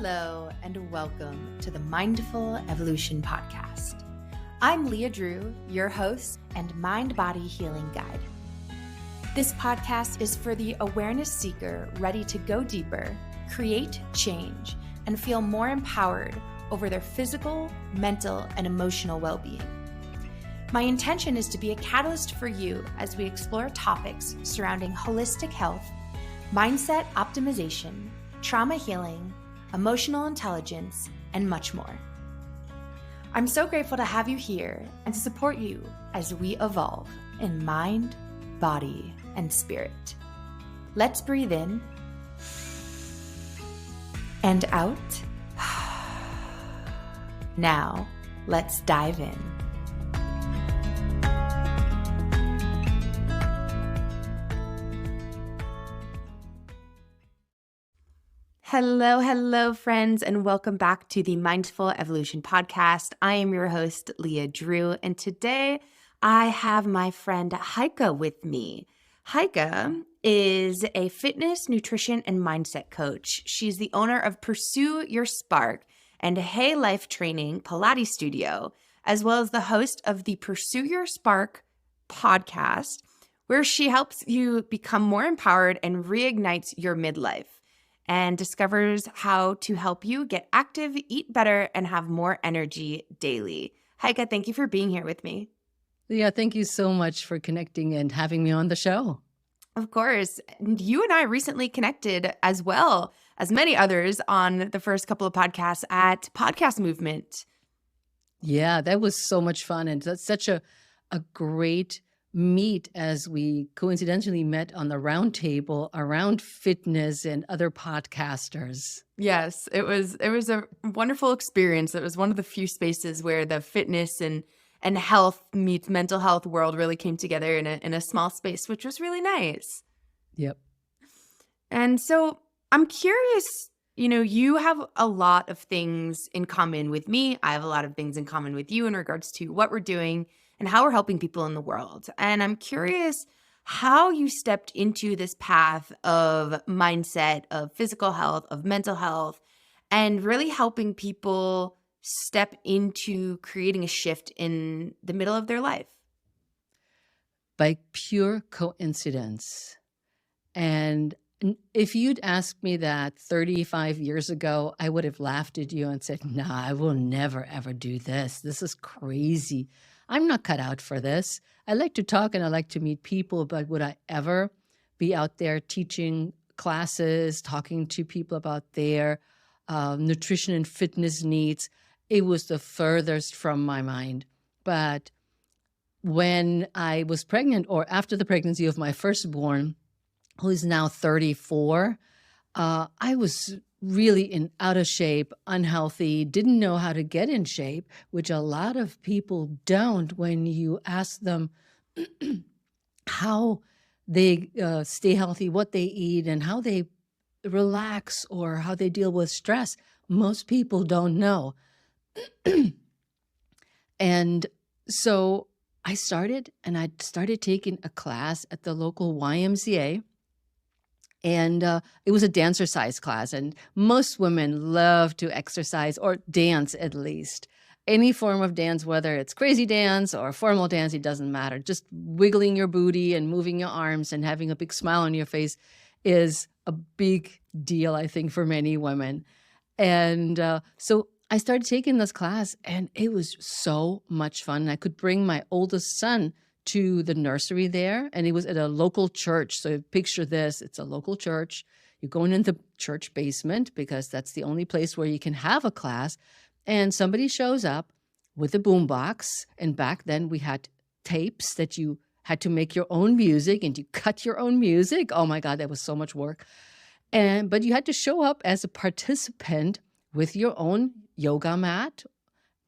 Hello, and welcome to the Mindful Evolution Podcast. I'm Leah Drew, your host and mind-body healing guide. This podcast is for the awareness seeker ready to go deeper, create change, and feel more empowered over their physical, mental, and emotional well-being. My intention is to be a catalyst for you as we explore topics surrounding holistic health, mindset optimization, trauma healing, emotional intelligence, and much more. I'm so grateful to have you here and to support you as we evolve in mind, body, and spirit. Let's breathe in and out. Now, let's dive in. Hello, friends, and welcome back to the Mindful Evolution Podcast. I am your host, Leah Drew, and today I have my friend Heike with me. Heike is a fitness, nutrition, and mindset coach. She's the owner of Pursue Your Spark and Hey Life Training Pilates Studio, as well as the host of the Pursue Your Spark podcast, where she helps you become more empowered and reignites your midlife, and discovers how to help you get active, eat better, and have more energy daily. Heike, thank you for being here with me. Yeah, thank you so much for connecting and having me on the show. Of course. You and I recently connected, as well as many others, on the first couple of podcasts at Podcast Movement. Yeah, that was so much fun. And that's such a great meet, as we coincidentally met on the round table around fitness and other podcasters. Yes, it was a wonderful experience. It was one of the few spaces where the fitness and health meets mental health world really came together in a small space, which was really nice. Yep. And so I'm curious, you have a lot of things in common with me. I have a lot of things in common with you in regards to what we're doing and how we're helping people in the world. And I'm curious how you stepped into this path of mindset, of physical health, of mental health, and really helping people step into creating a shift in the middle of their life. By pure coincidence. And if you'd asked me that 35 years ago, I would have laughed at you and said, nah, I will never, ever do this. This is crazy. I'm not cut out for this. I like to talk and I like to meet people, but would I ever be out there teaching classes, talking to people about their nutrition and fitness needs? It was the furthest from my mind. But when I was pregnant, or after the pregnancy of my firstborn, who is now 34, I was really out of shape, unhealthy, didn't know how to get in shape, which a lot of people don't when you ask them how they stay healthy, what they eat, and how they relax or how they deal with stress. Most people don't know. And so I started taking a class at the local YMCA. And it was a dancercise class, and most women love to exercise or dance, at least. Any form of dance, whether it's crazy dance or formal dance, it doesn't matter. Just wiggling your booty and moving your arms and having a big smile on your face is a big deal, I think, for many women. And so I started taking this class, and it was so much fun. I could bring my oldest son to the nursery there, and it was at a local church. So picture this, it's a local church. You're going in the church basement because that's the only place where you can have a class. And somebody shows up with a boombox. And back then we had tapes that you had to make your own music and you cut your own music. Oh my God, that was so much work. But you had to show up as a participant with your own yoga mat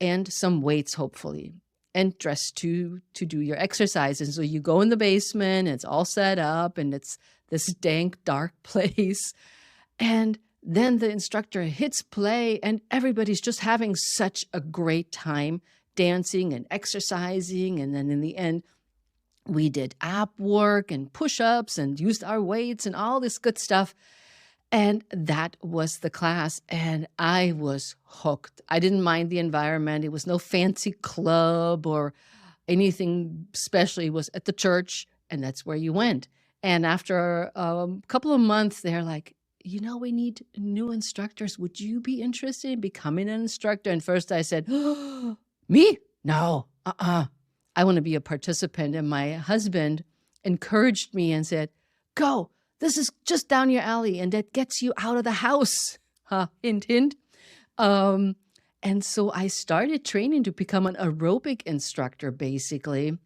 and some weights, hopefully, and dressed to do your exercise. And so you go in the basement, it's all set up, and it's this dank, dark place. And then the instructor hits play, and everybody's just having such a great time dancing and exercising. And then in the end, we did ab work and push-ups and used our weights and all this good stuff. And that was the class, and I was hooked. I didn't mind the environment. It was no fancy club or anything special. It was at the church, and that's where you went. And after a couple of months, they're like, we need new instructors. Would you be interested in becoming an instructor? And first I said, me? No, I want to be a participant. And my husband encouraged me and said, go. This is just down your alley, and that gets you out of the house. Hint, hint. And so I started training to become an aerobic instructor, basically,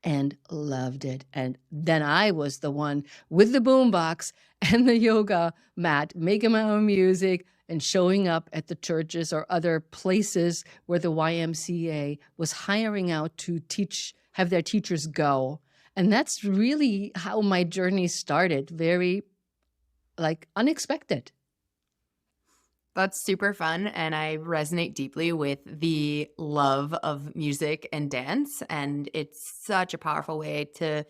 and loved it. And then I was the one with the boombox and the yoga mat, making my own music and showing up at the churches or other places where the YMCA was hiring out to have their teachers go. And that's really how my journey started, very unexpected. That's super fun, and I resonate deeply with the love of music and dance, and it's such a powerful way to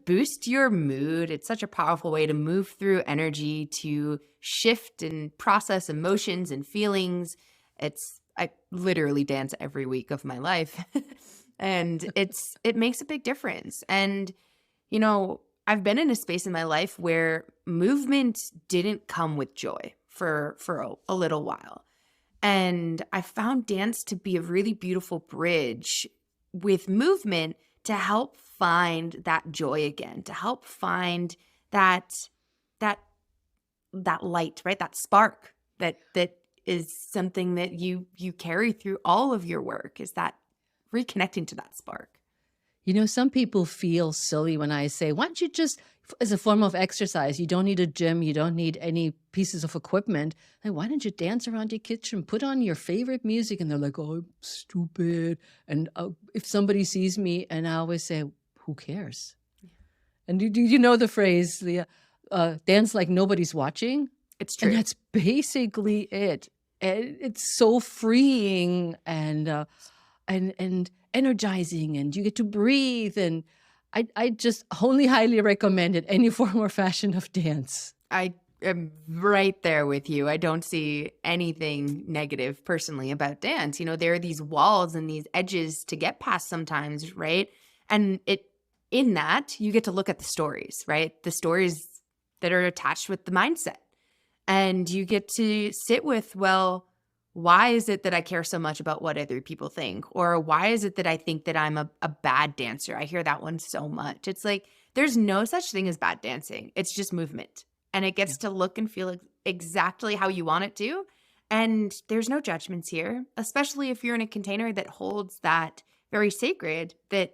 boost your mood. It's such a powerful way to move through energy, to shift and process emotions and feelings. I literally dance every week of my life. And it makes a big difference. And, I've been in a space in my life where movement didn't come with joy for a little while. And I found dance to be a really beautiful bridge with movement to help find that joy again, to help find that light, right? That spark that is something that you carry through all of your work, is that reconnecting to that spark. Some people feel silly when I say, why don't you just, as a form of exercise, you don't need a gym, you don't need any pieces of equipment. Like, why don't you dance around your kitchen, put on your favorite music? And they're like, oh, I'm stupid. And if somebody sees me, and I always say, who cares? Yeah. And do you know the phrase, Leah, dance like nobody's watching? It's true. And that's basically it. And it's so freeing and energizing, and you get to breathe. And I just only highly recommend it, any form or fashion of dance. I am right there with you. I don't see anything negative personally about dance. There are these walls and these edges to get past sometimes, right? And in that, you get to look at the stories, right? The stories that are attached with the mindset. And you get to sit with, well, why is it that I care so much about what other people think? Or why is it that I think that I'm a bad dancer? I hear that one so much. It's like, there's no such thing as bad dancing. It's just movement. And it gets to look and feel exactly how you want it to. And there's no judgments here, especially if you're in a container that holds that very sacred, that,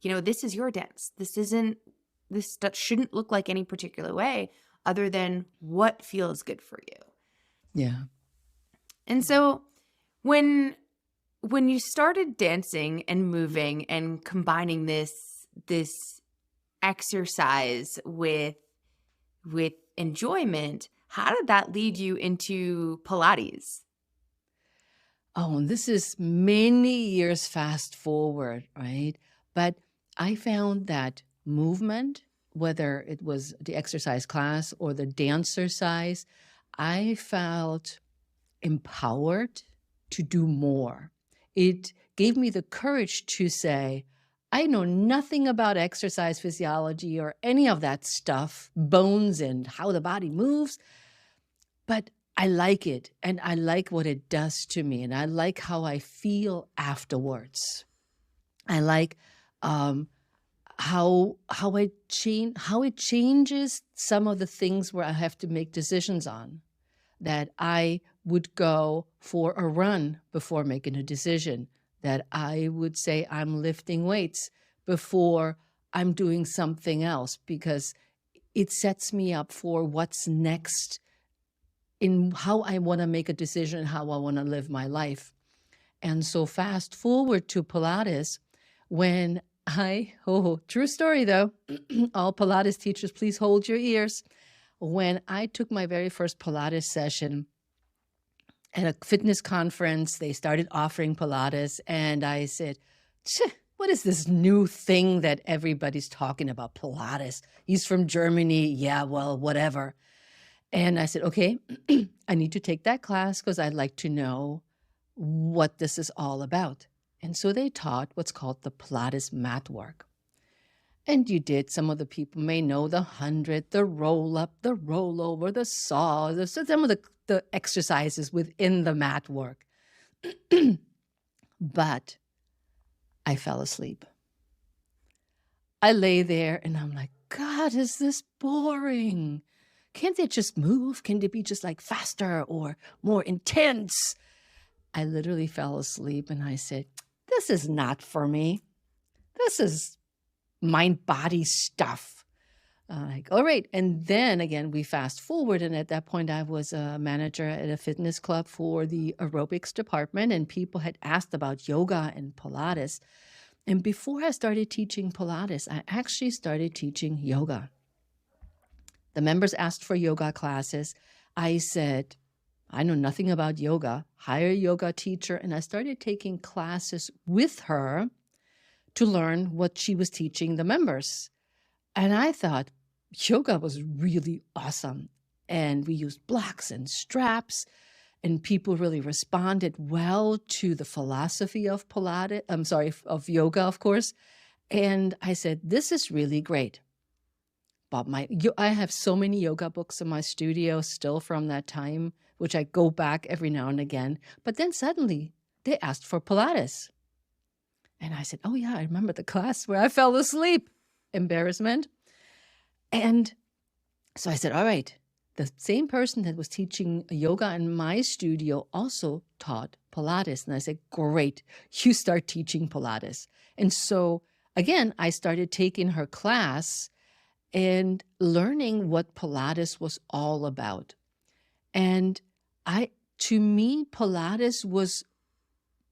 this is your dance. This shouldn't look like any particular way other than what feels good for you. Yeah. And so when you started dancing and moving and combining this exercise with enjoyment, how did that lead you into Pilates? Oh, and this is many years fast forward, right? But I found that movement, whether it was the exercise class or the dancercise, I felt empowered to do more. It gave me the courage to say, I know nothing about exercise physiology or any of that stuff, bones and how the body moves, but I like it, and I like what it does to me, and I like how I feel afterwards. I like how it changes some of the things where I have to make decisions on. That I would go for a run before making a decision, that I would say I'm lifting weights before I'm doing something else, because it sets me up for what's next in how I want to make a decision, how I want to live my life. And so fast forward to Pilates, when true story though, all Pilates teachers, please hold your ears. When I took my very first Pilates session at a fitness conference, they started offering Pilates, and I said, what is this new thing that everybody's talking about, Pilates? He's from Germany. Yeah, well, whatever. And I said, okay, I need to take that class because I'd like to know what this is all about. And so they taught what's called the Pilates mat work. And you did, some of the people may know the 100, the roll up, the roll over, the saw, some of the exercises within the mat work. But I fell asleep. I lay there and I'm like, God, is this boring? Can't they just move? Can they be just like faster or more intense? I literally fell asleep and I said, this is not for me. This is mind-body stuff. Like, all right. And then again, we fast forward. And at that point, I was a manager at a fitness club for the aerobics department. And people had asked about yoga and Pilates. And before I started teaching Pilates, I actually started teaching yoga. The members asked for yoga classes. I said, I know nothing about yoga. Hire a yoga teacher. And I started taking classes with her to learn what she was teaching the members. And I thought yoga was really awesome. And we used blocks and straps, and people really responded well to the philosophy of of yoga, of course. And I said, this is really great. But I have so many yoga books in my studio still from that time, which I go back every now and again. But then suddenly they asked for Pilates. And I said, oh yeah, I remember the class where I fell asleep. Embarrassment. And so I said, all right, the same person that was teaching yoga in my studio also taught Pilates. And I said, great, you start teaching Pilates. And so again, I started taking her class and learning what Pilates was all about. And to me, Pilates was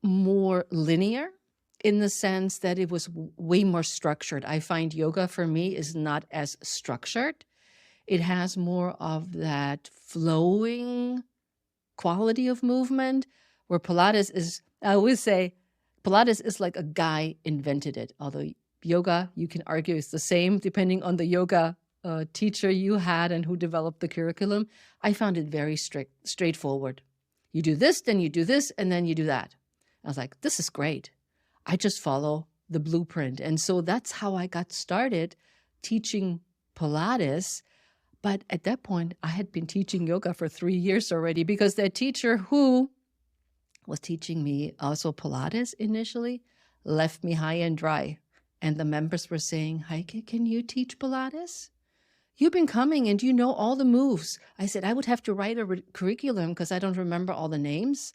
more linear in the sense that it was way more structured. I find yoga for me is not as structured. It has more of that flowing quality of movement, where Pilates is, I always say, Pilates is like a guy invented it. Although yoga, you can argue, is the same depending on the yoga teacher you had and who developed the curriculum. I found it very straightforward. You do this, then you do this, and then you do that. I was like, this is great. I just follow the blueprint. And so that's how I got started teaching Pilates. But at that point, I had been teaching yoga for 3 years already, because that teacher who was teaching me also Pilates initially left me high and dry. And the members were saying, Heike, can you teach Pilates? You've been coming and you know all the moves. I said, I would have to write a curriculum because I don't remember all the names.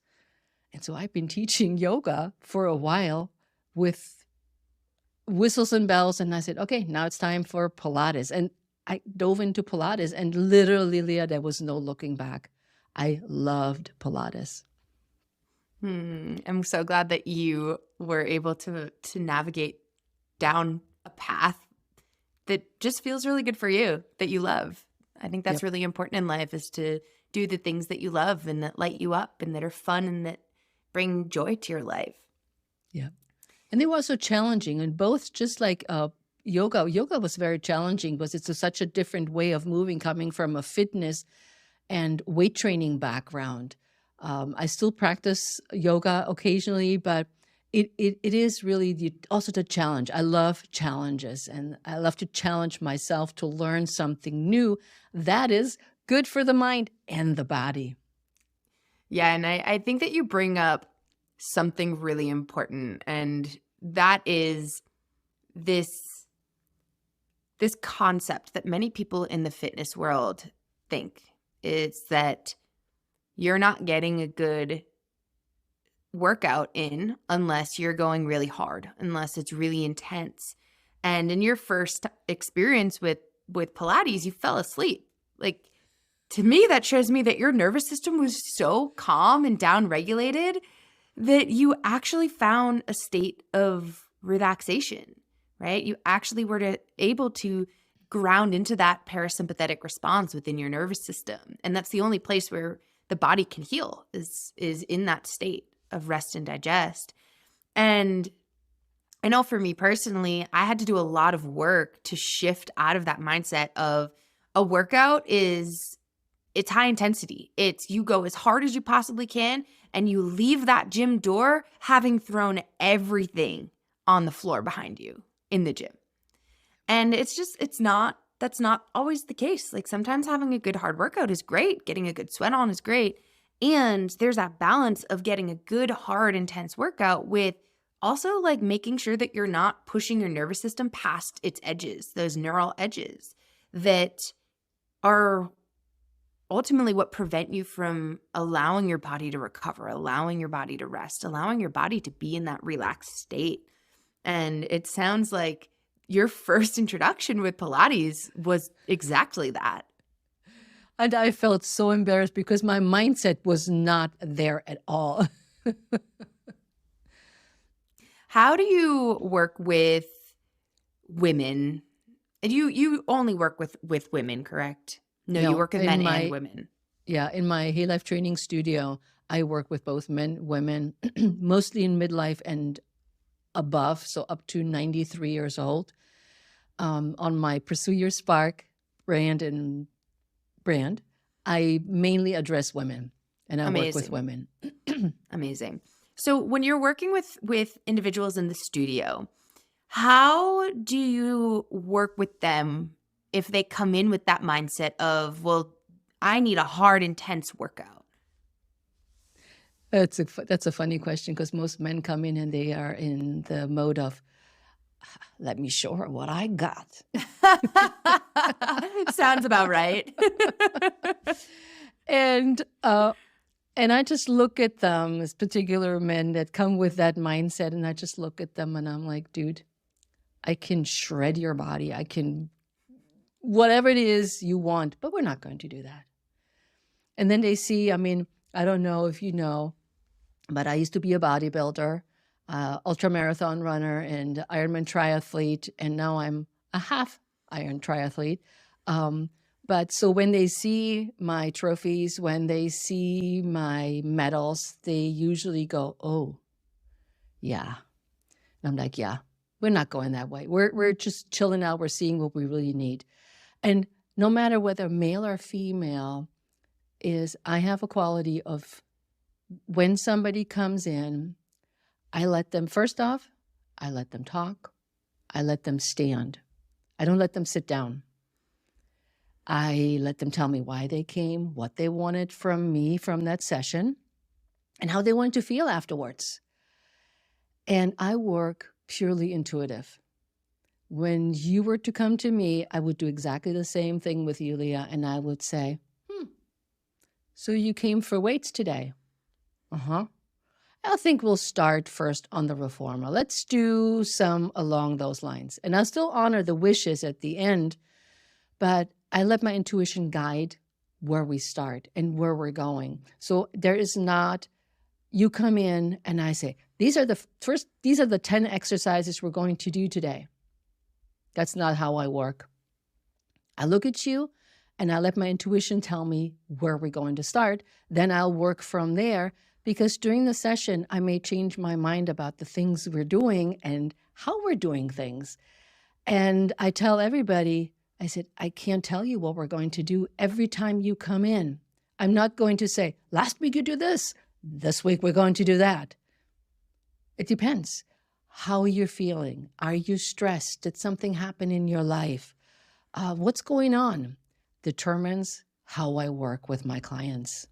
And so I've been teaching yoga for a while with whistles and bells. And I said, okay, now it's time for Pilates. And I dove into Pilates, and literally, Leah, there was no looking back. I loved Pilates. I'm so glad that you were able to navigate down a path that just feels really good for you, that you love. I think that's really important in life, is to do the things that you love and that light you up and that are fun and that bring joy to your life. Yeah. And they were also challenging, and both, just like yoga was very challenging because it's such a different way of moving, coming from a fitness and weight training background. I still practice yoga occasionally, but it is really also the challenge. I love challenges, and I love to challenge myself to learn something new that is good for the mind and the body. Yeah, and I think that you bring up something really important, and that is this concept that many people in the fitness world think. It's that you're not getting a good workout in unless you're going really hard, unless it's really intense. And in your first experience with Pilates, you fell asleep. Like, to me, that shows me that your nervous system was so calm and down-regulated that you actually found a state of relaxation, right? You actually were able to ground into that parasympathetic response within your nervous system. And that's the only place where the body can heal, is in that state of rest and digest. And I know for me personally, I had to do a lot of work to shift out of that mindset of a workout is it's high intensity. It's you go as hard as you possibly can and you leave that gym door having thrown everything on the floor behind you in the gym. And that's not always the case. Like sometimes having a good hard workout is great. Getting a good sweat on is great. And there's that balance of getting a good, hard, intense workout with also like making sure that you're not pushing your nervous system past its edges, those neural edges that are ultimately what prevent you from allowing your body to recover, allowing your body to rest, allowing your body to be in that relaxed state. And it sounds like your first introduction with Pilates was exactly that. And I felt so embarrassed because my mindset was not there at all. How do you work with women? And you only work with women, correct? No, you work with men and women. Yeah, in my Hey Life training studio, I work with both men, women, mostly in midlife and above, so up to 93 years old. On my Pursue Your Spark brand, I mainly address women, and I work with women. Amazing. So when you're working with individuals in the studio, how do you work with them if they come in with that mindset of, well, I need a hard, intense workout? That's a funny question because most men come in and they are in the mode of, let me show her what I got. Sounds about right. And I just look at them, as particular men that come with that mindset, and I just look at them and I'm like, dude, I can shred your body. I can, whatever it is you want, but we're not going to do that. And then they see, I mean, I don't know if you know, but I used to be a bodybuilder, ultramarathon runner, and Ironman triathlete, and now I'm a half Iron triathlete. But so when they see my trophies, when they see my medals, they usually go, oh, yeah. And I'm like, yeah, we're not going that way. We're just chilling out. We're seeing what we really need. And no matter whether male or female, I have a quality of when somebody comes in, I let them, first off, I let them talk. I let them stand. I don't let them sit down. I let them tell me why they came, what they wanted from me from that session, and how they wanted to feel afterwards. And I work purely intuitive. When you were to come to me, I would do exactly the same thing with you, Leah, and I would say, so you came for weights today? Uh-huh. I think we'll start first on the reformer. Let's do some along those lines. And I'll still honor the wishes at the end, but I let my intuition guide where we start and where we're going. So there is not, you come in and I say, these are the 10 exercises we're going to do today. That's not how I work. I look at you and I let my intuition tell me where we're going to start. Then I'll work from there, because during the session, I may change my mind about the things we're doing and how we're doing things. And I tell everybody, I said, I can't tell you what we're going to do every time you come in. I'm not going to say, last week you do this week we're going to do that. It depends how you're feeling. Are you stressed? Did something happen in your life? What's going on determines how I work with my clients.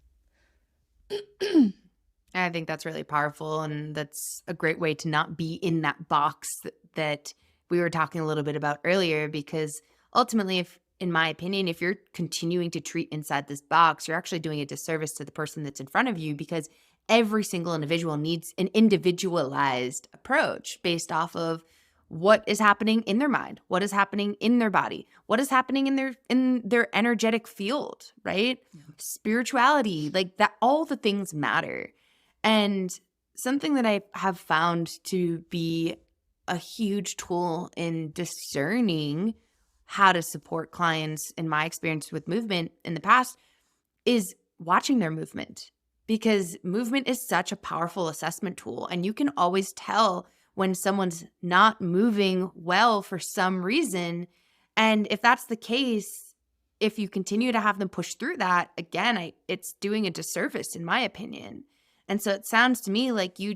I think that's really powerful, and that's a great way to not be in that box that we were talking a little bit about earlier, because ultimately, in my opinion, if you're continuing to treat inside this box, you're actually doing a disservice to the person that's in front of you, because every single individual needs an individualized approach based off of what is happening in their mind, what is happening in their body, what is happening in their energetic field, right? Yeah. Spirituality, like that, all the things matter. And something that I have found to be a huge tool in discerning how to support clients, in my experience with movement in the past, is watching their movement. Because movement is such a powerful assessment tool, and you can always tell when someone's not moving well for some reason. And if that's the case, if you continue to have them push through that, again, it's doing a disservice in my opinion. And so it sounds to me like you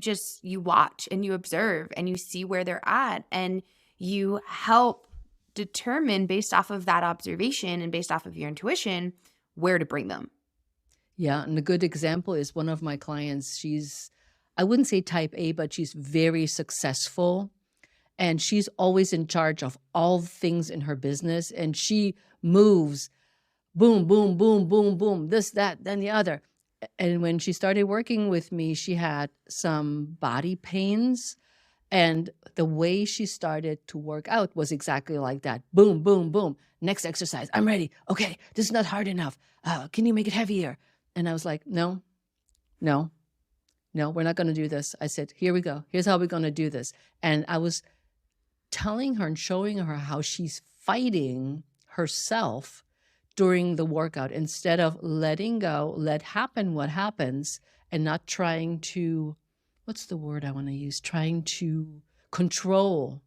watch and you observe and you see where they're at and you help determine based off of that observation and based off of your intuition where to bring them. Yeah, and a good example is one of my clients. I wouldn't say type A, but she's very successful. And she's always in charge of all things in her business. And she moves boom, boom, boom, boom, boom, this, that, then the other. And when she started working with me, she had some body pains. And the way she started to work out was exactly like that. Boom, boom, boom. Next exercise. I'm ready. Okay, this is not hard enough. Can you make it heavier? And I was like, no, we're not going to do this. I said, here we go. Here's how we're going to do this. And I was telling her and showing her how she's fighting herself during the workout instead of letting go, let happen what happens, and not trying to, what's the word I want to use? Trying to control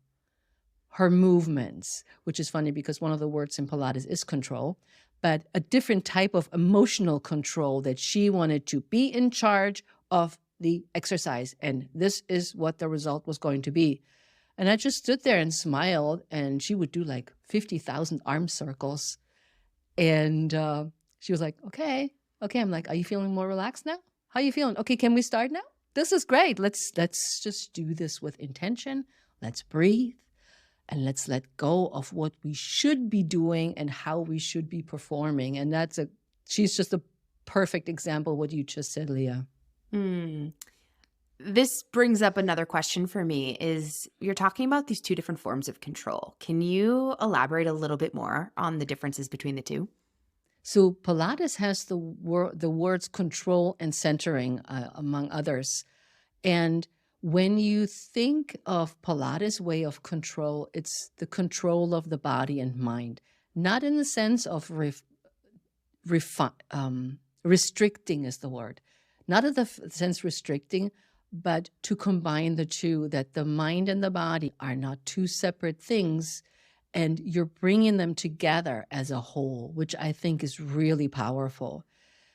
her movements, which is funny because one of the words in Pilates is control, but a different type of emotional control that she wanted to be in charge of the exercise. And this is what the result was going to be. And I just stood there and smiled, and she would do like 50,000 arm circles. And she was like, okay. I'm like, are you feeling more relaxed now? How are you feeling? Okay, can we start now? This is great. Let's just do this with intention. Let's breathe. And let's let go of what we should be doing and how we should be performing. And she's just a perfect example of what you just said, Leah. This brings up another question for me is you're talking about these two different forms of control. Can you elaborate a little bit more on the differences between the two? So Pilates has the words control and centering, among others. And when you think of Pilates' way of control, it's the control of the body and mind, not in the sense of restricting is the word, not in the sense restricting, but to combine the two, that the mind and the body are not two separate things, and you're bringing them together as a whole, which I think is really powerful.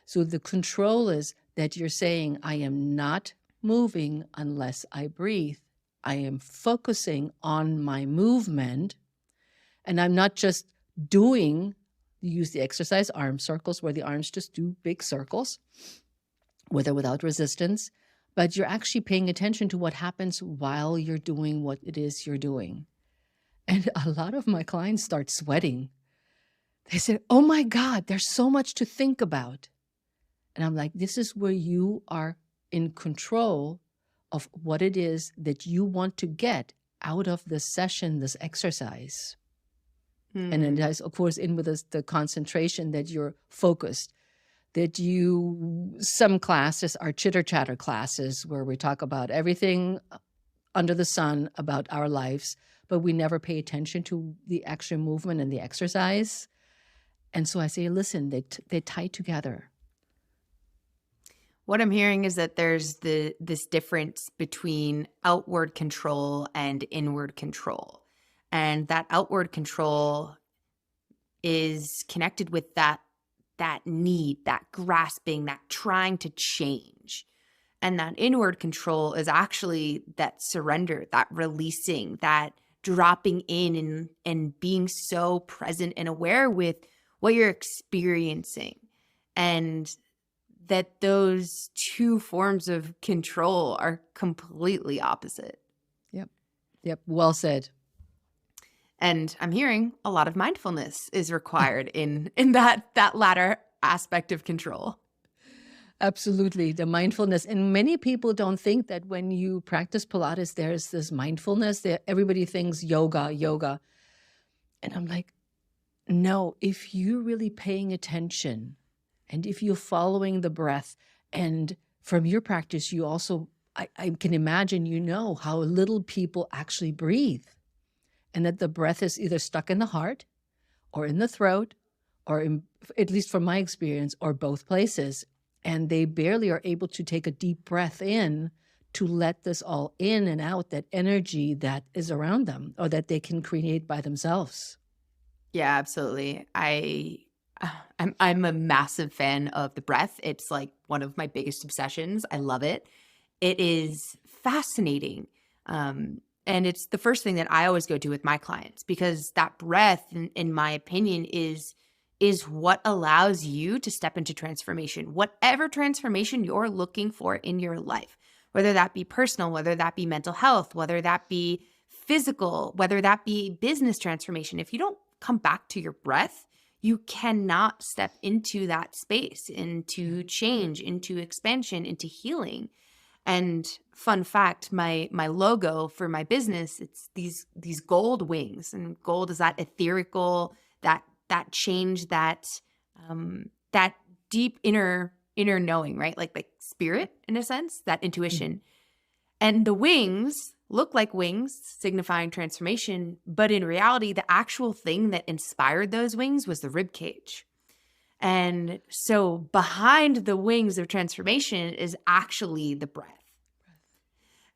So the control is that you're saying, I am not moving unless I breathe. I am focusing on my movement, and I'm not just use the exercise arm circles where the arms just do big circles, with or without resistance, but you're actually paying attention to what happens while you're doing what it is you're doing. And a lot of my clients start sweating. They say, oh my God, there's so much to think about. And I'm like, this is where you are in control of what it is that you want to get out of this session, this exercise. And it has, of course, in with the concentration that you're focused, some classes are chitter chatter classes where we talk about everything under the sun about our lives, but we never pay attention to the actual movement and the exercise. And so I say, listen, they tie together. What I'm hearing is that there's this difference between outward control and inward control. And that outward control is connected with that need, that grasping, that trying to change. And that inward control is actually that surrender, that releasing, that dropping in and being so present and aware with what you're experiencing. And that those two forms of control are completely opposite. Yep. Well said. And I'm hearing a lot of mindfulness is required in that latter aspect of control. Absolutely. The mindfulness. And many people don't think that when you practice Pilates, there's this mindfulness. Everybody thinks yoga. And I'm like, no, if you're really paying attention and if you're following the breath, and from your practice, you also, I can imagine, how little people actually breathe. And that the breath is either stuck in the heart or in the throat, or at least from my experience, or both places. And they barely are able to take a deep breath in to let this all in and out, that energy that is around them or that they can create by themselves. Yeah, absolutely. I I'm a massive fan of the breath. It's like one of my biggest obsessions. I love it. It is fascinating. And it's the first thing that I always go to with my clients, because that breath, in my opinion, is what allows you to step into transformation, whatever transformation you're looking for in your life, whether that be personal, whether that be mental health, whether that be physical, whether that be business transformation. If you don't come back to your breath, you cannot step into that space, into change, into expansion, into healing. And fun fact, my logo for my business, it's these gold wings, and gold is that ethereal, that change, that that deep inner knowing, right? Like spirit in a sense, that intuition. And the wings look like wings, signifying transformation, but in reality, the actual thing that inspired those wings was the rib cage. And so behind the wings of transformation is actually the breath.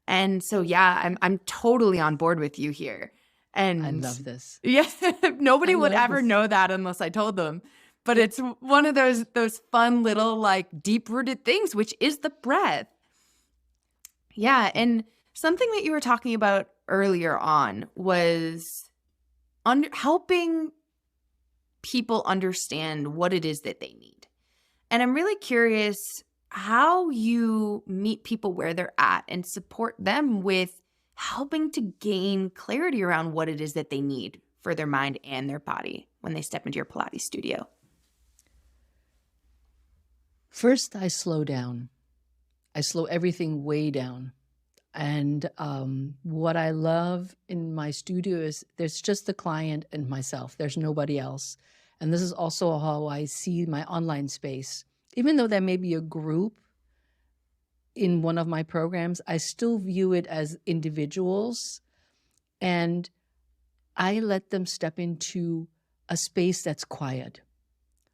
And so, yeah, I'm totally on board with you here. And I love this. yeah, nobody I would love ever this. know that unless I told them. But it's one of those fun little like deep-rooted things, which is the breath. Yeah, and something that you were talking about earlier on was helping people understand what it is that they need. And I'm really curious how you meet people where they're at and support them with helping to gain clarity around what it is that they need for their mind and their body when they step into your Pilates studio. First, I slow down. I slow everything way down. And what I love in my studio is there's just the client and myself. There's nobody else. And this is also how I see my online space. Even though there may be a group in one of my programs, I still view it as individuals. And I let them step into a space that's quiet.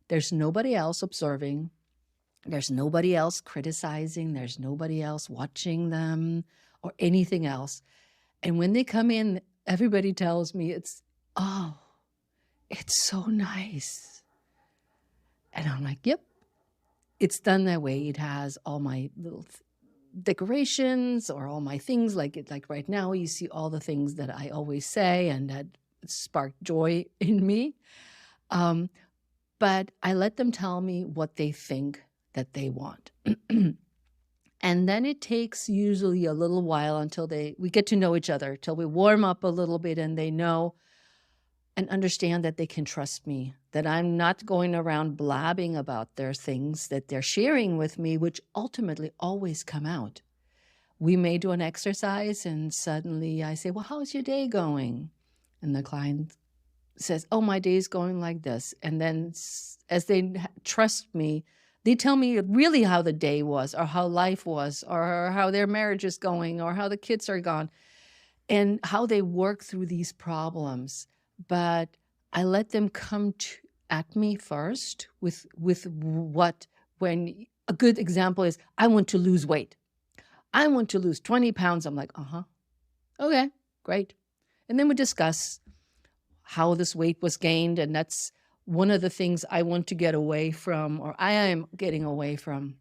There's nobody else observing. There's nobody else criticizing. There's nobody else watching them or anything else. And when they come in, everybody tells me it's so nice. And I'm like, yep, it's done that way. It has all my little decorations or all my things. Like right now, you see all the things that I always say and that spark joy in me. But I let them tell me what they think that they want. And then it takes usually a little while until we get to know each other, till we warm up a little bit and they know and understand that they can trust me, that I'm not going around blabbing about their things that they're sharing with me, which ultimately always come out. We may do an exercise and suddenly I say, well, how's your day going? And the client says, oh, my day's going like this. And then as they trust me, they tell me really how the day was or how life was or how their marriage is going or how the kids are gone and how they work through these problems. But I let them come at me first with when a good example is, I want to lose weight. I want to lose 20 pounds. I'm like, okay, great. And then we discuss how this weight was gained. And that's one of the things I want to get away from, or I am getting away from,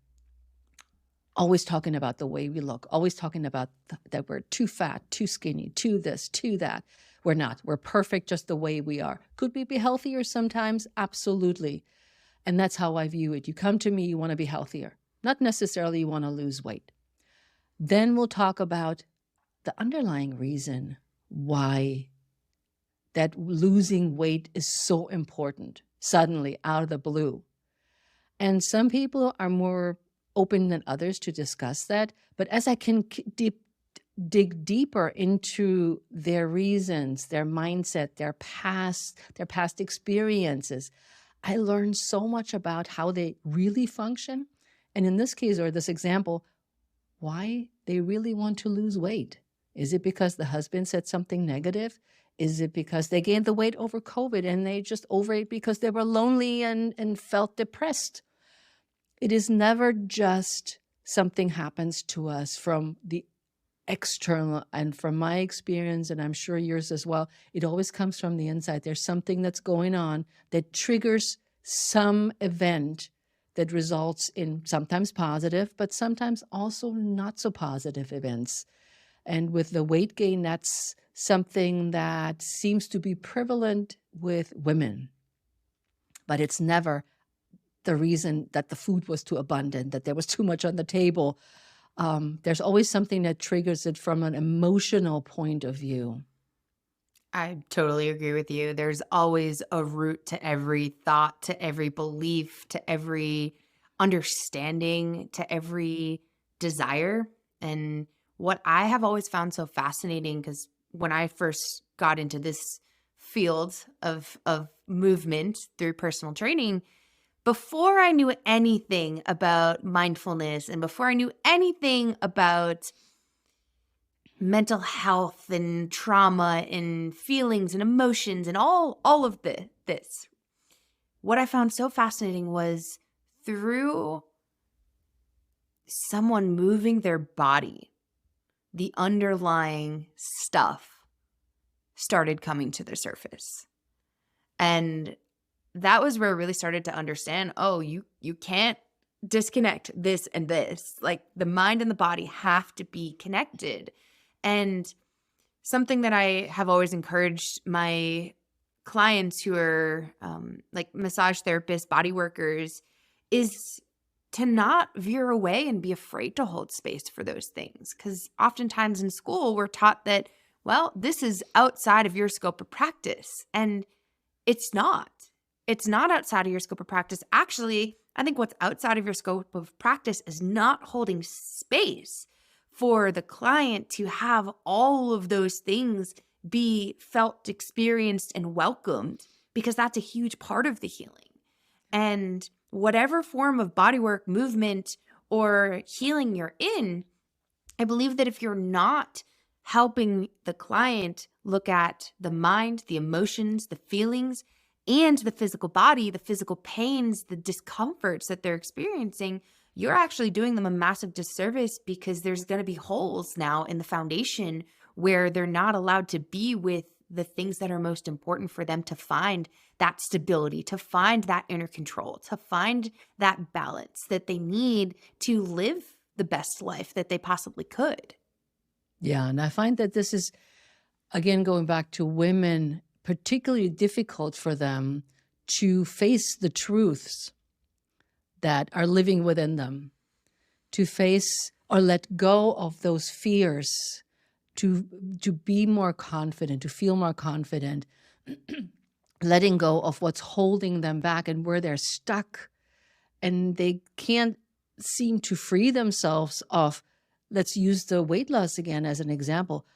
always talking about the way we look, always talking about that we're too fat, too skinny, too this, too that. We're not. We're perfect just the way we are. Could we be healthier sometimes? Absolutely. And that's how I view it. You come to me, you want to be healthier. Not necessarily you want to lose weight. Then we'll talk about the underlying reason why that losing weight is so important, suddenly out of the blue. And some people are more open than others to discuss that. But as I can dig deeper into their reasons, their mindset, their past experiences, I learn so much about how they really function. And in this case, or this example, why they really want to lose weight. Is it because the husband said something negative? Is it because they gained the weight over COVID and they just overate because they were lonely and felt depressed? It is never just something happens to us from the external. And from my experience, and I'm sure yours as well, it always comes from the inside. There's something that's going on that triggers some event that results in sometimes positive, but sometimes also not so positive events. And with the weight gain, that's something that seems to be prevalent with women. But it's never the reason that the food was too abundant, that there was too much on the table. There's always something that triggers it from an emotional point of view. I totally agree with you. There's always a root to every thought, to every belief, to every understanding, to every desire. And what I have always found so fascinating, because when I first got into this field of movement through personal training, before I knew anything about mindfulness and before I knew anything about mental health and trauma and feelings and emotions and all of this, what I found so fascinating was through someone moving their body, the underlying stuff started coming to the surface. And that was where I really started to understand, oh, you can't disconnect this and this. Like the mind and the body have to be connected. And something that I have always encouraged my clients who are like massage therapists, body workers, is to not veer away and be afraid to hold space for those things. Because oftentimes in school, we're taught that, well, this is outside of your scope of practice. And it's not. It's not outside of your scope of practice. Actually, I think what's outside of your scope of practice is not holding space for the client to have all of those things be felt, experienced, and welcomed, because that's a huge part of the healing. And whatever form of bodywork, movement, or healing you're in, I believe that if you're not helping the client look at the mind, the emotions, the feelings, and the physical body, the physical pains, the discomforts that they're experiencing, you're actually doing them a massive disservice, because there's going to be holes now in the foundation where they're not allowed to be with the things that are most important for them to find that stability, to find that inner control, to find that balance that they need to live the best life that they possibly could. Yeah, and I find that this is, again, going back to women, particularly difficult for them to face the truths that are living within them, to face or let go of those fears, to be more confident, to feel more confident, letting go of what's holding them back and where they're stuck. And they can't seem to free themselves of, let's use the weight loss again as an example.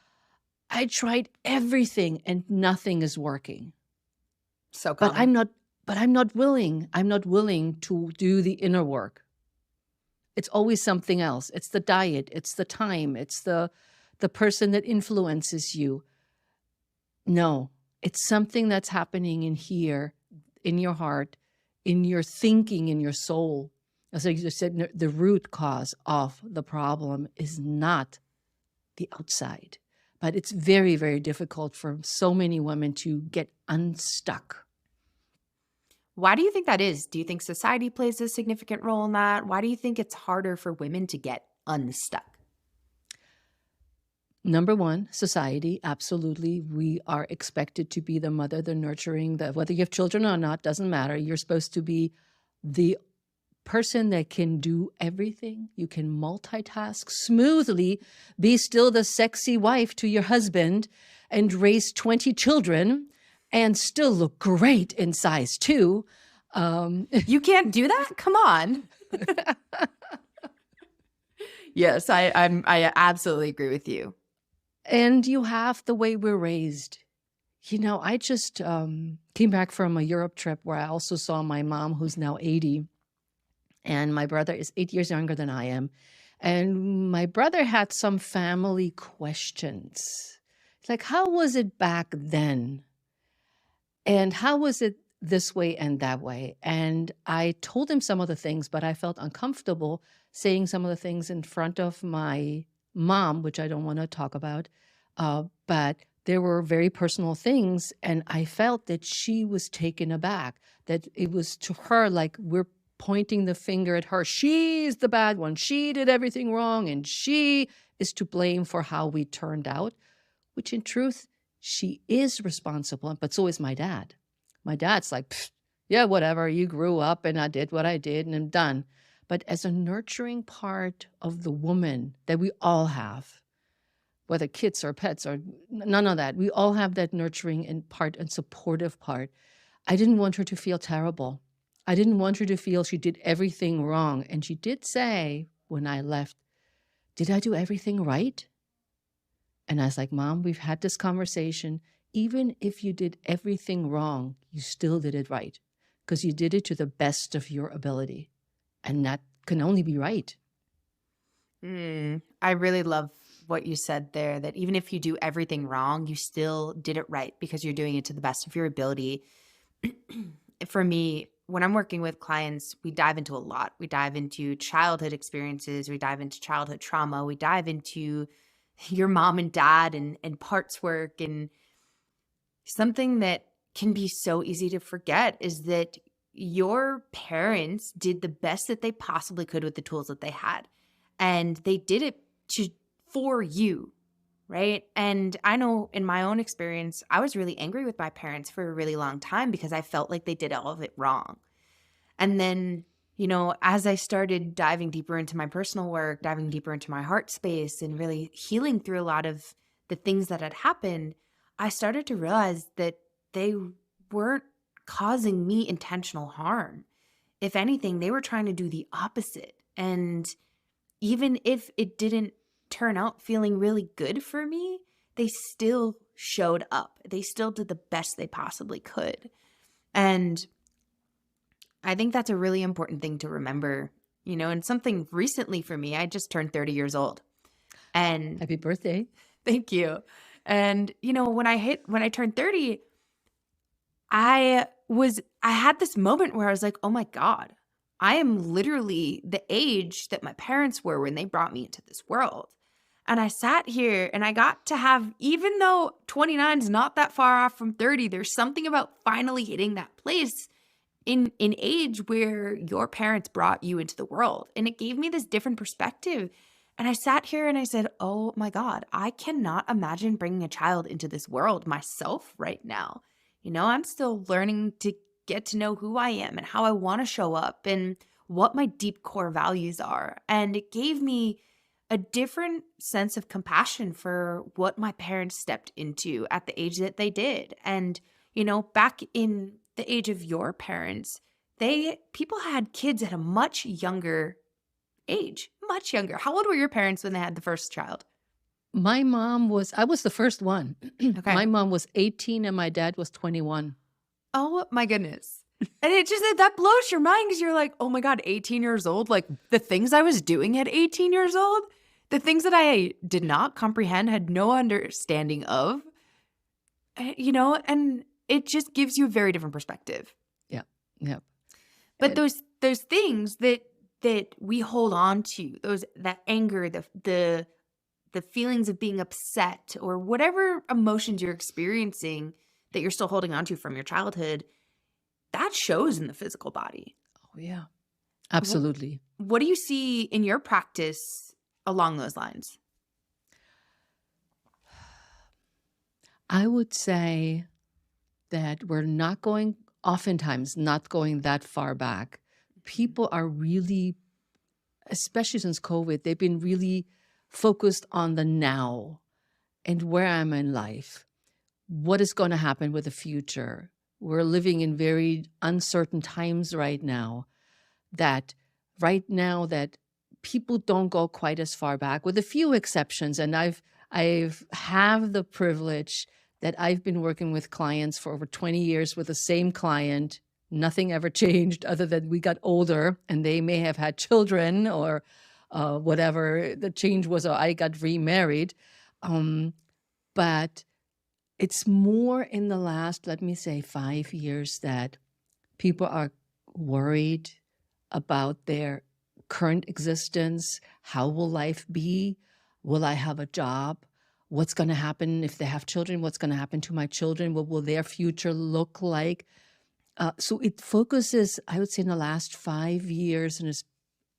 I tried everything and nothing is working. So common. But I'm not willing. I'm not willing to do the inner work. It's always something else. It's the diet. It's the time. It's the person that influences you. No, it's something that's happening in here, in your heart, in your thinking, in your soul. As I just said, the root cause of the problem is not the outside. But it's very, very difficult for so many women to get unstuck. Why do you think that is? Do you think society plays a significant role in that? Why do you think it's harder for women to get unstuck? Number one, society, absolutely. We are expected to be the mother, the nurturing, whether you have children or not, doesn't matter. You're supposed to be the person that can do everything. You can multitask smoothly, be still the sexy wife to your husband, and raise 20 children and still look great in size 2. You can't do that? Come on. Yes, I absolutely agree with you. And you have the way we're raised. You know, I just came back from a Europe trip where I also saw my mom, who's now 80. And my brother is 8 years younger than I am. And my brother had some family questions. Like, how was it back then? And how was it this way and that way? And I told him some of the things, but I felt uncomfortable saying some of the things in front of my mom, which I don't want to talk about. But there were very personal things, and I felt that she was taken aback, that it was to her like we're pointing the finger at her. She's the bad one. She did everything wrong, and she is to blame for how we turned out, which in truth, she is responsible, but so is my dad. My dad's like, "Pfft, yeah, whatever, you grew up and I did what I did and I'm done." But as a nurturing part of the woman that we all have, whether kids or pets or none of that, we all have that nurturing and part and supportive part. I didn't want her to feel terrible. I didn't want her to feel she did everything wrong. And she did say when I left, "Did I do everything right?" And I was like, "Mom, we've had this conversation. Even if you did everything wrong, you still did it right because you did it to the best of your ability. And that can only be right." I really love what you said there, that even if you do everything wrong, you still did it right because you're doing it to the best of your ability. For me, when I'm working with clients, we dive into a lot. We dive into childhood experiences. We dive into childhood trauma. We dive into your mom and dad and parts work. And something that can be so easy to forget is that your parents did the best that they possibly could with the tools that they had. And they did it for you, right? And I know in my own experience, I was really angry with my parents for a really long time because I felt like they did all of it wrong. And then, as I started diving deeper into my personal work, diving deeper into my heart space and really healing through a lot of the things that had happened, I started to realize that they weren't causing me intentional harm. If anything, they were trying to do the opposite. And even if it didn't turn out feeling really good for me, they still showed up. They still did the best they possibly could. And I think that's a really important thing to remember, and something recently for me, I just turned 30 years old. And Happy birthday. thank you. And, when I turned 30, I had this moment where I was like, oh my God, I am literally the age that my parents were when they brought me into this world. And I sat here and I got to have, even though 29 is not that far off from 30, there's something about finally hitting that place in age where your parents brought you into the world. And it gave me this different perspective. And I sat here and I said, oh my God, I cannot imagine bringing a child into this world myself right now. I'm still learning to get to know who I am and how I want to show up and what my deep core values are. And it gave me a different sense of compassion for what my parents stepped into at the age that they did. And, back in the age of your parents, people had kids at a much younger age, much younger. How old were your parents when they had the first child? I was the first one. Okay. My mom was 18 and my dad was 21. Oh my goodness. And it just, that blows your mind because you're like, oh my God, 18 years old. Like the things I was doing at 18 years old, the things that I did not comprehend, had no understanding of, and it just gives you a very different perspective. Yeah. Yeah. But those things that we hold on to, that anger, the feelings of being upset or whatever emotions you're experiencing that you're still holding on to from your childhood, that shows in the physical body. Oh, yeah. Absolutely. What do you see in your practice along those lines? I would say that we're oftentimes not going that far back. People are really, especially since COVID, they've been really focused on the now and where I'm in life. What is going to happen with the future? We're living in very uncertain times right now that people don't go quite as far back, with a few exceptions. And I've have the privilege that I've been working with clients for over 20 years with the same client. Nothing ever changed other than we got older and they may have had children or whatever. The change was I got remarried. But it's more in the last, let me say, 5 years that people are worried about their current existence. How will life be? Will I have a job? What's going to happen if they have children? What's going to happen to my children? What will their future look like? So it focuses, I would say, in the last 5 years, and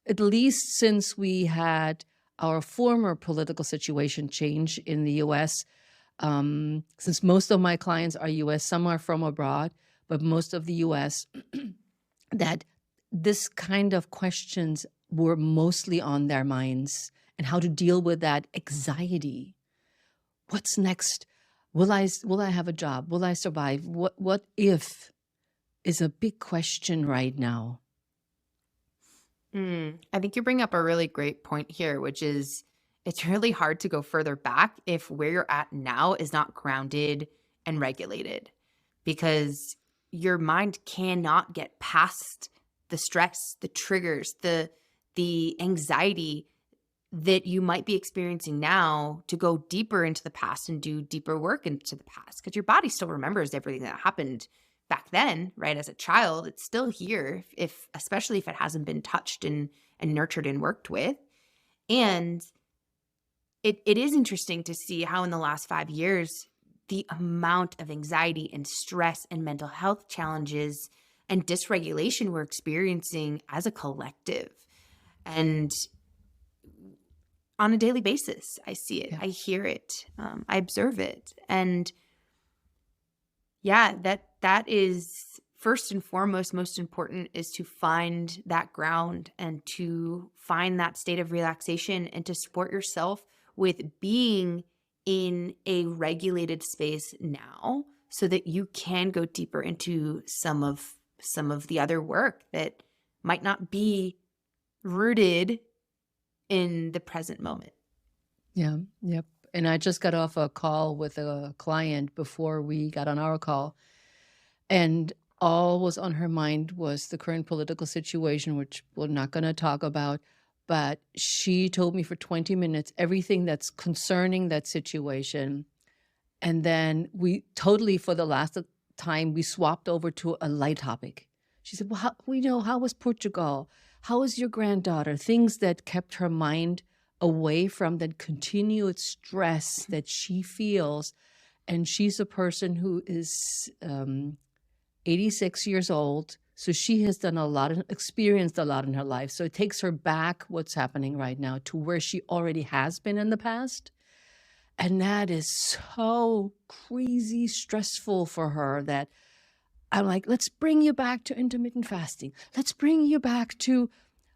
at least since we had our former political situation change in the U.S., since most of my clients are U.S., some are from abroad, but most of the U.S., that this kind of questions were mostly on their minds, and how to deal with that anxiety. What's next? Will I have a job? Will I survive? What if is a big question right now. I think you bring up a really great point here, which is it's really hard to go further back if where you're at now is not grounded and regulated, because your mind cannot get past the stress, the triggers, the anxiety that you might be experiencing now to go deeper into the past and do deeper work into the past, because your body still remembers everything that happened back then, right? As a child, it's still here, if especially if it hasn't been touched and nurtured and worked with. And it is interesting to see how in the last 5 years, the amount of anxiety and stress and mental health challenges and dysregulation we're experiencing as a collective. And on a daily basis, I see it, I hear it, I observe it. And yeah, that is first and foremost, most important, is to find that ground and to find that state of relaxation and to support yourself with being in a regulated space now, so that you can go deeper into some of the other work that might not be rooted in the present moment. Yeah. Yep. And I just got off a call with a client before we got on our call, and all was on her mind was the current political situation, which we're not going to talk about. But she told me for 20 minutes everything that's concerning that situation. And then we totally, for the last time, we swapped over to a light topic. She said, well, how was Portugal? How was your granddaughter? Things that kept her mind away from that continued stress that she feels. And she's a person who is 86 years old. So she has experienced a lot in her life. So it takes her back what's happening right now to where she already has been in the past. And that is so crazy stressful for her that I'm like, let's bring you back to intermittent fasting. Let's bring you back to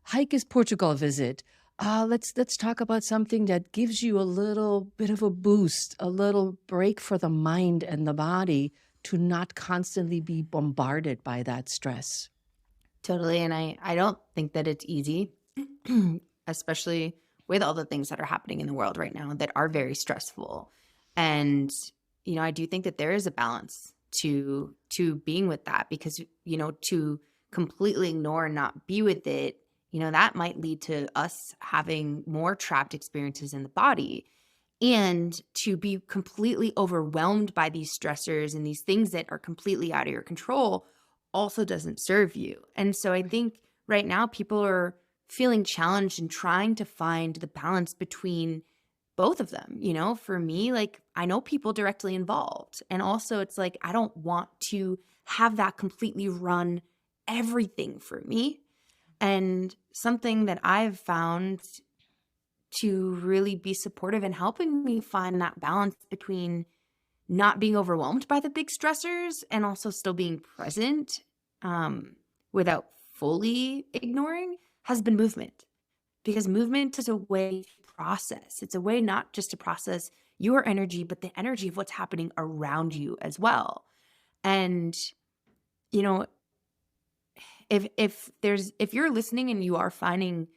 Heike's Portugal visit. Let's talk about something that gives you a little bit of a boost, a little break for the mind and the body to not constantly be bombarded by that stress. Totally. And I don't think that it's easy, especially with all the things that are happening in the world right now that are very stressful. And, I do think that there is a balance to being with that, because, to completely ignore and not be with it, that might lead to us having more trapped experiences in the body. And to be completely overwhelmed by these stressors and these things that are completely out of your control also doesn't serve you. And so I think right now people are feeling challenged and trying to find the balance between both of them. For me, like, I know people directly involved. And also it's like, I don't want to have that completely run everything for me. And something that I've found to really be supportive and helping me find that balance between not being overwhelmed by the big stressors and also still being present without fully ignoring has been movement. Because movement is a way to process. It's a way not just to process your energy, but the energy of what's happening around you as well. And, if you're listening and you are finding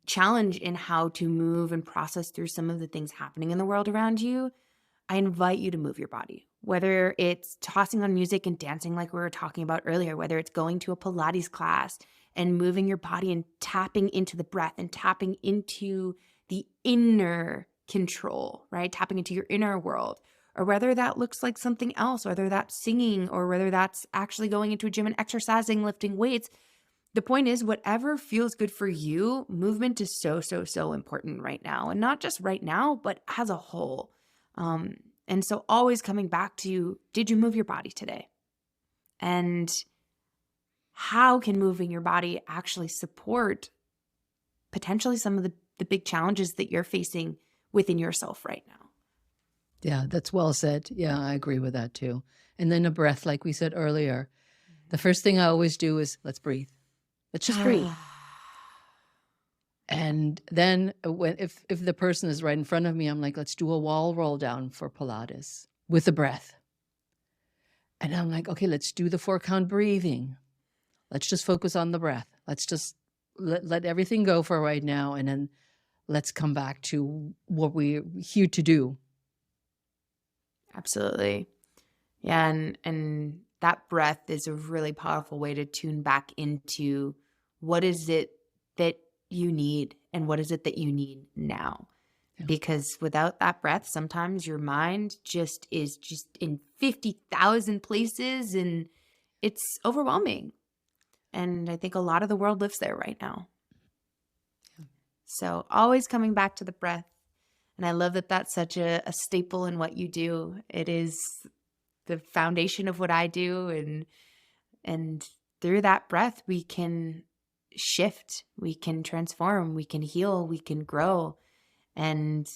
challenge in how to move and process through some of the things happening in the world around you, I invite you to move your body, whether it's tossing on music and dancing like we were talking about earlier, whether it's going to a Pilates class and moving your body and tapping into the breath and tapping into the inner control, right? Tapping into your inner world, or whether that looks like something else, whether that's singing or whether that's actually going into a gym and exercising, lifting weights. The point is, whatever feels good for you, movement is so, so, so important right now. And not just right now, but as a whole. And so always coming back to, did you move your body today? And how can moving your body actually support potentially some of the big challenges that you're facing within yourself right now? Yeah, that's well said. Yeah, I agree with that too. And then a breath, like we said earlier. The first thing I always do is let's breathe. Let's just breathe. And then if the person is right in front of me, I'm like, let's do a wall roll down for Pilates with the breath. And I'm like, okay, let's do the 4-count breathing. Let's just focus on the breath. Let's just let everything go for right now. And then let's come back to what we're here to do. Absolutely. Yeah. And that breath is a really powerful way to tune back into what is it that you need and what is it that you need now. Yeah. Because without that breath, sometimes your mind is in 50,000 places and it's overwhelming. And I think a lot of the world lives there right now. Yeah. So always coming back to the breath. And I love that that's such a staple in what you do. It is the foundation of what I do. And through that breath, we can shift, we can transform, we can heal, we can grow. And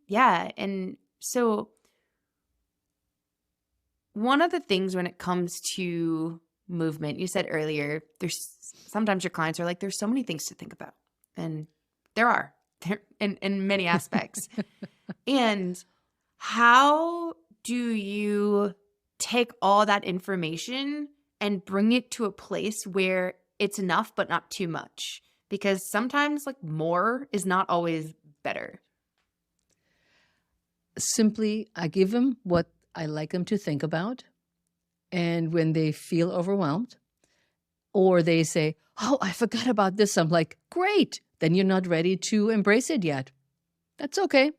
yeah. And so one of the things when it comes to movement, you said earlier, there's sometimes your clients are like, there's so many things to think about. And there are in many aspects. And how do you take all that information and bring it to a place where it's enough, but not too much? Because sometimes like more is not always better. Simply, I give them what I like them to think about. And when they feel overwhelmed or they say, oh, I forgot about this, I'm like, great. Then you're not ready to embrace it yet. That's okay.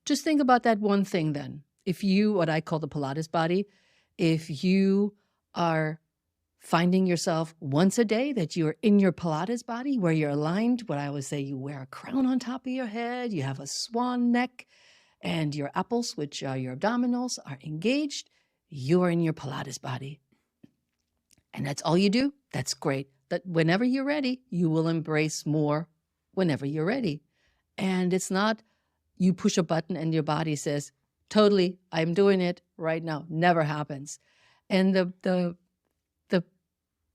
Just think about that one thing then. If you, what I call the Pilates body, if you are finding yourself once a day that you're in your Pilates body where you're aligned, what I always say, you wear a crown on top of your head, you have a swan neck, and your apples, which are your abdominals, are engaged, you're in your Pilates body. And that's all you do, that's great. That whenever you're ready, you will embrace more whenever you're ready. And it's not you push a button and your body says, totally, I'm doing it right now. Never happens. And the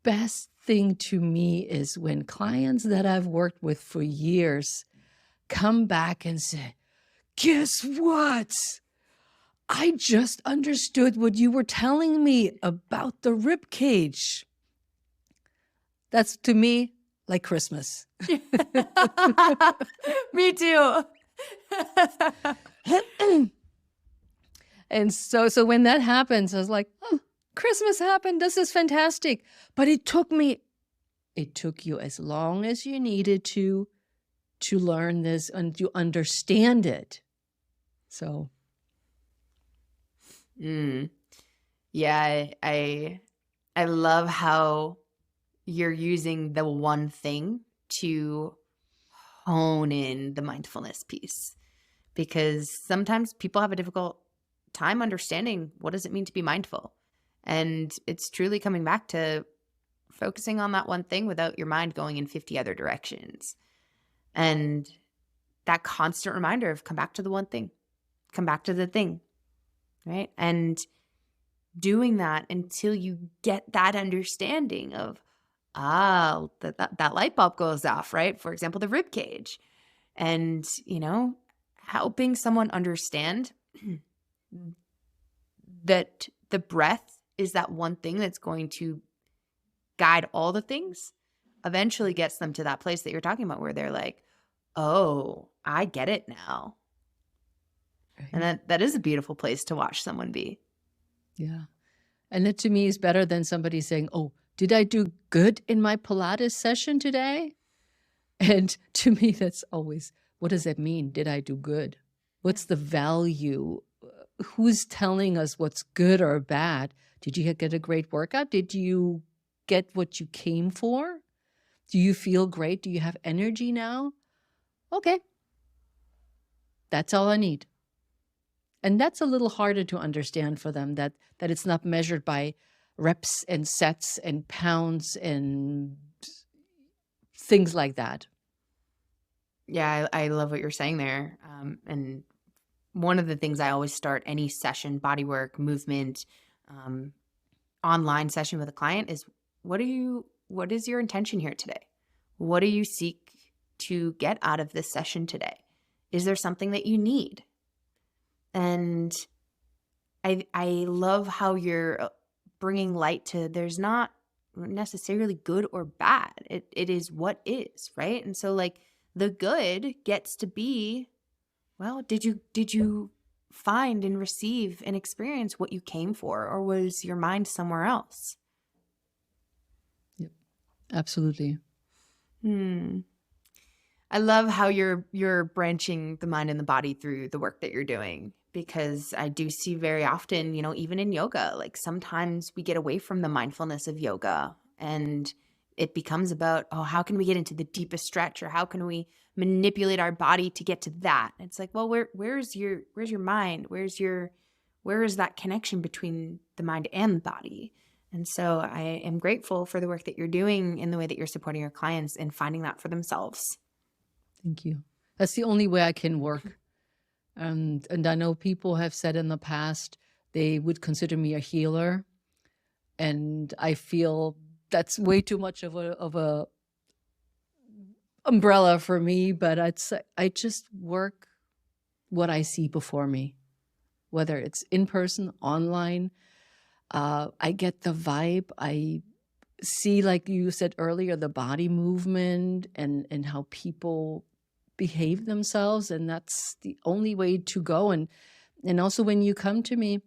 best thing to me is when clients that I've worked with for years come back and say, guess what? I just understood what you were telling me about the rib cage. That's to me like Christmas. Me too. And so when that happens, I was like, oh, Christmas happened. This is fantastic. But it took you as long as you needed to learn this and to understand it. So. Yeah, I love how you're using the one thing to hone in the mindfulness piece, because sometimes people have a difficult time understanding what does it mean to be mindful. And it's truly coming back to focusing on that one thing without your mind going in 50 other directions. And that constant reminder of come back to the one thing, come back to the thing, right? And doing that until you get that understanding of, that light bulb goes off, right? For example, the rib cage. And, helping someone understand that the breath is that one thing that's going to guide all the things, eventually gets them to that place that you're talking about where they're like, oh, I get it now. Right. And that is a beautiful place to watch someone be. Yeah. And it to me is better than somebody saying, oh, did I do good in my Pilates session today? And to me, that's always, what does that mean? Did I do good? What's the value? Who's telling us what's good or bad? Did you get a great workout? Did you get what you came for? Do you feel great? Do you have energy now? Okay. That's all I need. And that's a little harder to understand for them, that it's not measured by reps and sets and pounds and things like that. Yeah, I love what you're saying there. And one of the things I always start any session, bodywork, movement, online session with a client is, what is your intention here today? What do you seek to get out of this session today? Is there something that you need? And I love how you're bringing light to, there's not necessarily good or bad. It is what is, right? And so like the good gets to be, well, did you find and receive and experience what you came for, or was your mind somewhere else? Yep, absolutely. I love how you're branching the mind and the body through the work that you're doing, because I do see very often, even in yoga, like sometimes we get away from the mindfulness of yoga and it becomes about, oh, how can we get into the deepest stretch, or how can we manipulate our body to get to that? It's like, well, where's your mind? Where is that connection between the mind and the body? And so I am grateful for the work that you're doing in the way that you're supporting your clients in finding that for themselves. Thank you. That's the only way I can work. And I know people have said in the past they would consider me a healer, and I feel that's way too much of a umbrella for me. But I just work what I see before me, whether it's in person, online. I get the vibe. I see, like you said earlier, the body movement and how people behave themselves, and that's the only way to go. And also, when you come to me,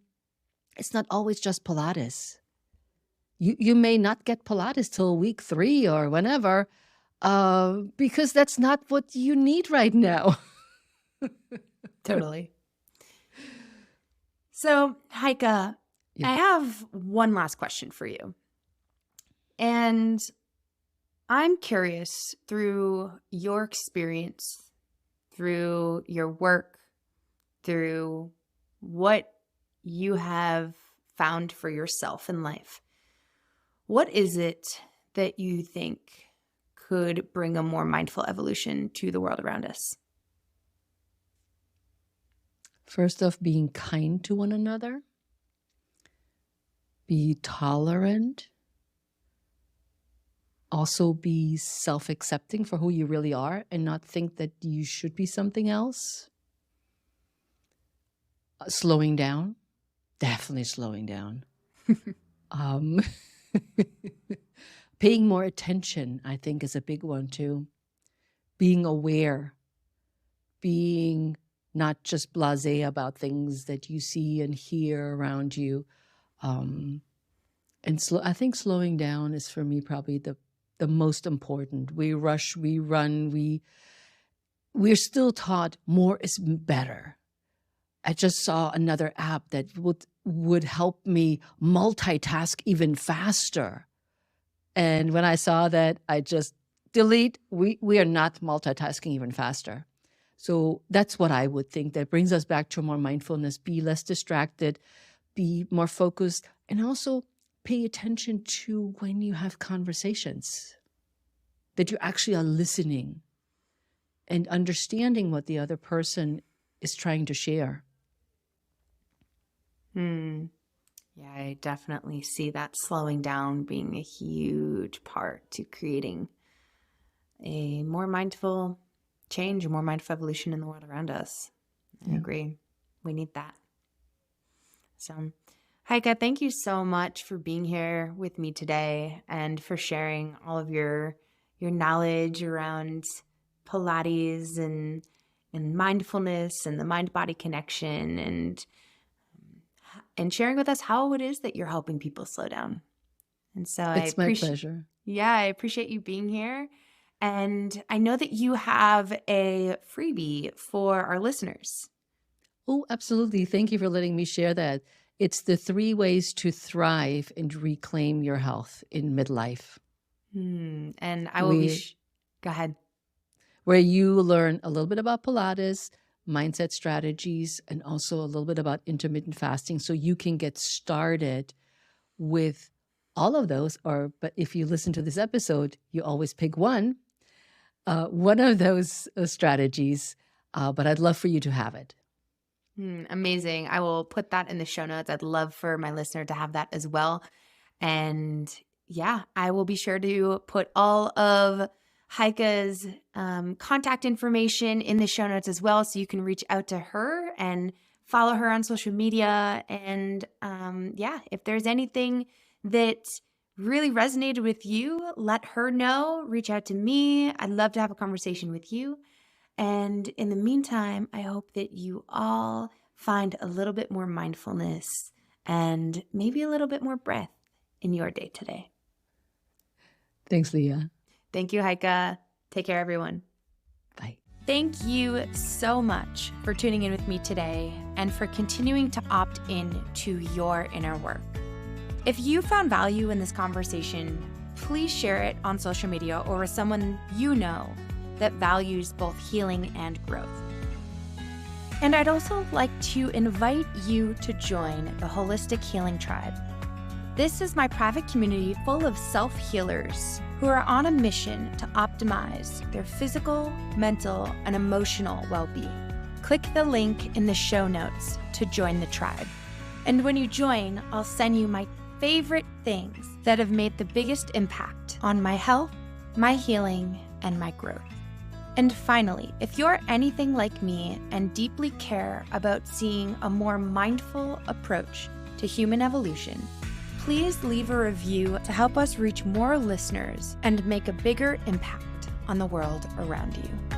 it's not always just Pilates. You may not get Pilates till week 3 or whenever, because that's not what you need right now. Totally. So, Heike, I have one last question for you. And I'm curious, through your experience, through your work, through what you have found for yourself in life, what is it that you think could bring a more mindful evolution to the world around us? First off, being kind to one another, be tolerant, also be self-accepting for who you really are and not think that you should be something else. Slowing down, definitely slowing down. Paying more attention, I think, is a big one too. Being aware, being not just blasé about things that you see and hear around you. And I think slowing down is, for me, probably the most important. We rush, we run, we're still taught more is better. I just saw another app that would help me multitask even faster. And when I saw that, I just delete. We are not multitasking even faster. So that's what I would think. That brings us back to more mindfulness. Be less distracted, be more focused, and also pay attention to when you have conversations, that you actually are listening and understanding what the other person is trying to share. Yeah, I definitely see that slowing down being a huge part to creating a more mindful change, a more mindful evolution in the world around us. I agree. We need that. So, Heike, thank you so much for being here with me today and for sharing all of your knowledge around Pilates and mindfulness and the mind-body connection, and sharing with us how it is that you're helping people slow down. And so it's my pleasure. Yeah, I appreciate you being here. And I know that you have a freebie for our listeners. Oh, absolutely. Thank you for letting me share that. It's the 3 ways to thrive and reclaim your health in midlife. And I will go ahead. Where you learn a little bit about Pilates, mindset strategies, and also a little bit about intermittent fasting, so you can get started with all of those. But if you listen to this episode, you always pick one of those strategies. But I'd love for you to have it. Amazing. I will put that in the show notes. I'd love for my listener to have that as well. And yeah, I will be sure to put all of Heike's contact information in the show notes as well, so you can reach out to her and follow her on social media. And if there's anything that really resonated with you, let her know. Reach out to me. I'd love to have a conversation with you. And in the meantime, I hope that you all find a little bit more mindfulness and maybe a little bit more breath in your day today. Thanks, Leah. Thank you, Heike. Take care, everyone. Bye. Thank you so much for tuning in with me today and for continuing to opt in to your inner work. If you found value in this conversation, please share it on social media or with someone you know that values both healing and growth. And I'd also like to invite you to join the Holistic Healing Tribe. This is my private community full of self-healers who are on a mission to optimize their physical, mental, and emotional well-being. Click the link in the show notes to join the tribe. And when you join, I'll send you my favorite things that have made the biggest impact on my health, my healing, and my growth. And finally, if you're anything like me and deeply care about seeing a more mindful approach to human evolution, please leave a review to help us reach more listeners and make a bigger impact on the world around you.